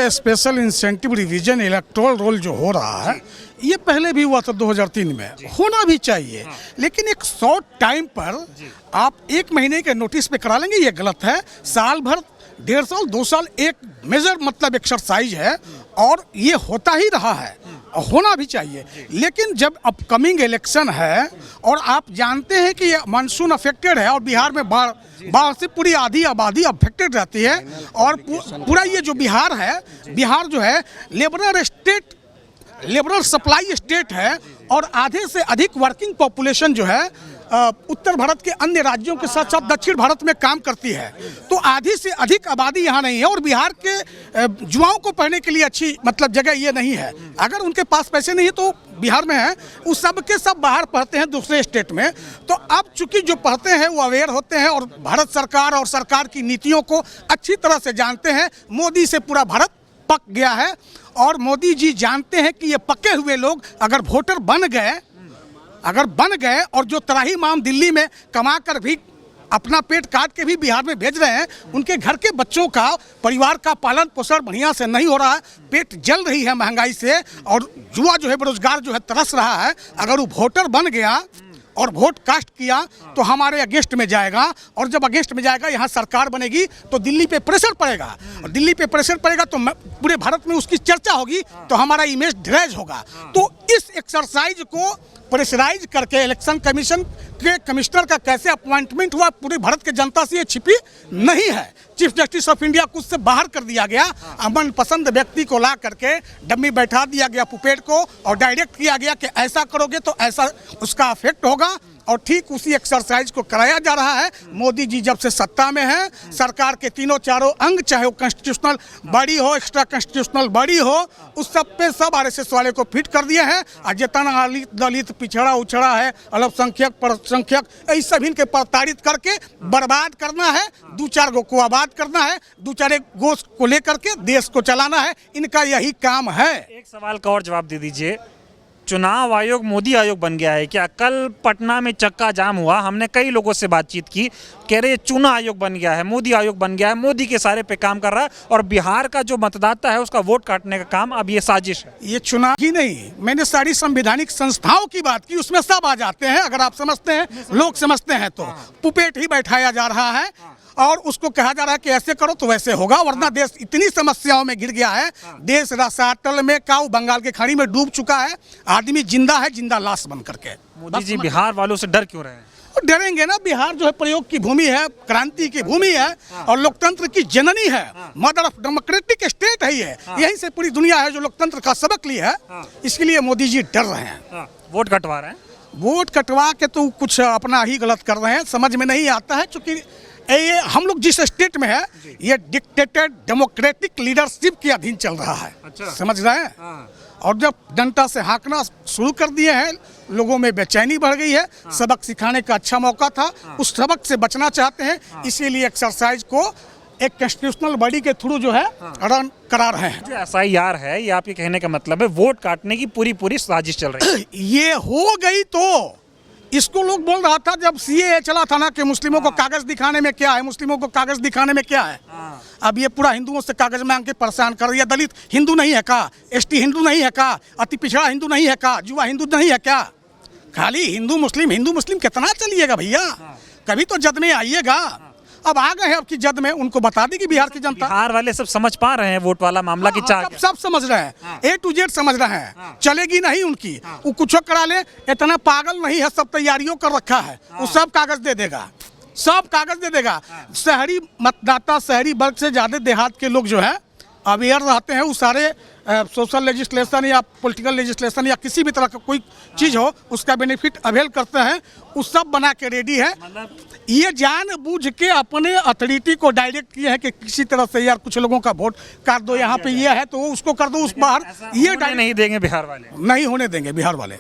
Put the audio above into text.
ये special incentive revision electoral roll जो हो रहा है, ये पहले भी हुआ था 2003 में, होना भी चाहिए। लेकिन एक शॉर्ट टाइम पर आप 1 महीने के नोटिस पे करा लेंगे, ये गलत है। साल भर, 1.5 साल, 2 साल एक मेजर मतलब एक्सरसाइज है और ये होता ही रहा है, होना भी चाहिए। लेकिन जब अपकमिंग इलेक्शन है और आप जानते हैं कि ये मानसून अफेक्टेड है और बिहार में बाढ़ से पूरी आधी आबादी अफेक्टेड रहती है और पूरा ये जो बिहार है, बिहार जो है लिबरल सप्लाई स्टेट है और आधे से अधिक वर्किंग पॉपुलेशन जो है उत्तर भारत के अन्य राज्यों के साथ साथ दक्षिण भारत में काम करती है। तो आधी से अधिक आबादी यहाँ नहीं है और बिहार के युवाओं को पढ़ने के लिए अच्छी मतलब जगह ये नहीं है। अगर उनके पास पैसे नहीं है तो बिहार में है, उस सब के सब बाहर पढ़ते हैं दूसरे स्टेट में। तो अब चूंकि जो पढ़ते हैं वो अवेयर होते हैं और भारत सरकार और सरकार की नीतियों को अच्छी तरह से जानते हैं। मोदी से पूरा भारत पक गया है और मोदी जी जानते हैं कि ये पके हुए लोग अगर वोटर बन गए और जो त्राही माम दिल्ली में कमा कर भी अपना पेट काट के भी बिहार में भेज रहे हैं, उनके घर के बच्चों का, परिवार का पालन पोषण बढ़िया से नहीं हो रहा है, पेट जल रही है महंगाई से और युवा जो है बेरोजगार जो है तरस रहा है। अगर वो वोटर बन गया और वोट कास्ट किया तो हमारे अगेंस्ट में जाएगा और जब अगेंस्ट में जाएगा यहाँ सरकार बनेगी तो दिल्ली पे प्रेशर पड़ेगा और दिल्ली पे प्रेशर पड़ेगा तो पूरे भारत में उसकी चर्चा होगी तो हमारा इमेज ड्रेज होगा। तो इस एक्सरसाइज को प्रेशराइज करके इलेक्शन कमीशन के कमिश्नर का कैसे अपॉइंटमेंट हुआ पूरे भारत के जनता से ये छिपी नहीं है। चीफ जस्टिस ऑफ इंडिया को उससे बाहर कर दिया गया, अमन पसंद व्यक्ति को ला करके डम्मी बैठा दिया गया पुपेट को और डायरेक्ट किया गया कि ऐसा करोगे तो ऐसा उसका इफेक्ट होगा और ठीक उसी एक्सरसाइज को कराया जा रहा है। मोदी जी जब से सत्ता में है, सरकार के तीनों चारों अंग, चाहे वो कॉन्स्टिट्यूशनल बॉडी हो, एक्स्ट्रा कॉन्स्टिट्यूशनल बॉडी हो, उस सब पे सब आरएसएस वाले को फिट कर दिए हैं। और जितना दलित पिछड़ा उछड़ा है, अल्पसंख्यक परसंख्यक, इस सभी के प्रताड़ित करके बर्बाद करना है, 2-4 गो को आबाद करना है, 2-4 गोश्त को लेकर के देश को चलाना है, इनका यही काम है। एक सवाल का और जवाब दे दीजिए, चुनाव आयोग मोदी आयोग बन गया है क्या? कल पटना में चक्का जाम हुआ, हमने कई लोगों से बातचीत की, कह रहे चुनाव आयोग बन गया है, मोदी आयोग बन गया है, मोदी के सारे पे काम कर रहा है और बिहार का जो मतदाता है उसका वोट काटने का काम अब ये साजिश है। ये चुनाव ही नहीं, मैंने सारी संवैधानिक संस्थाओं की बात की, उसमें सब आ जाते हैं। अगर आप समझते हैं, लोग समझते हैं तो पुपेट ही बैठाया जा रहा है और उसको कहा जा रहा है कि ऐसे करो तो वैसे होगा, वरना देश इतनी समस्याओं में गिर गया है। देश रसातल में का बंगाल के खाड़ी में डूब चुका है, आदमी जिंदा है, जिंदा लाश बन करके। मोदी जी बिहार वालों से डर क्यों रहे हैं? डरेंगे ना, बिहार जो है प्रयोग की भूमि है, क्रांति की भूमि है और लोकतंत्र की जननी है, मदर ऑफ डेमोक्रेटिक स्टेट है ये। यहीं से पूरी दुनिया है जो लोकतंत्र का सबक ली है, इसके लिए मोदी जी डर रहे हैं। वोट कटवा रहे हैं, वोट कटवा के तो कुछ अपना ही गलत कर रहे हैं, समझ में नहीं आता है। चूंकि ये हम लोग जिस स्टेट में है ये डिक्टेटेड डेमोक्रेटिक लीडरशिप के अधीन चल रहा है। अच्छा। समझ रहे हैं? और जब डंडा से हाँकना शुरू कर दिए हैं, लोगों में बेचैनी बढ़ गई है। सबक सिखाने का अच्छा मौका था, उस सबक से बचना चाहते हैं, इसीलिए एक्सरसाइज को एक कॉन्स्टिट्यूशनल बॉडी के थ्रू जो है रन करा रहे हैं। जो SIR है, ये आपके कहने का मतलब है वोट काटने की पूरी साजिश चल रही है। ये हो गई तो इसको लोग बोल रहा था जब CAA चला था ना कि मुस्लिमों को कागज दिखाने में क्या है, मुस्लिमों को कागज दिखाने में क्या है। अब ये पूरा हिंदुओं से कागज मांग के परेशान कर दिया। दलित हिंदू नहीं है का? ST हिंदू नहीं है का? अति पिछड़ा हिंदू नहीं है का? युवा हिंदू नहीं है क्या? खाली हिंदू मुस्लिम कितना चलिएगा भैया? कभी तो जद में आइएगा। अब आ गए हैं, अब की जद में उनको बता देगी बिहार की जनता। बिहार वाले सब समझ पा रहे हैं वोट वाला मामला की चाल, सब समझ रहे हैं, A to Z समझ रहे हैं। चलेगी नहीं उनकी, वो कुछ करा ले, इतना पागल नहीं है, सब तैयारियों कर रखा है, वो सब कागज दे देगा, सब कागज दे देगा। शहरी मतदाता, शहरी वर्ग से ज्यादा देहात के लोग जो है अवेयर रहते हैं, वो सारे सोशल लेजिस्लेशन या पॉलिटिकल लेजिस्लेशन या किसी भी तरह का कोई चीज़ हो उसका बेनिफिट अवेल करते हैं, वो सब बना के रेडी है। ये जानबूझ के अपने अथॉरिटी को डायरेक्ट किए हैं कि किसी तरह से यार कुछ लोगों का वोट काट दो, यहाँ पे ये है तो उसको कर दो, उस बाहर। ये नहीं देंगे बिहार वाले, नहीं होने देंगे बिहार वाले।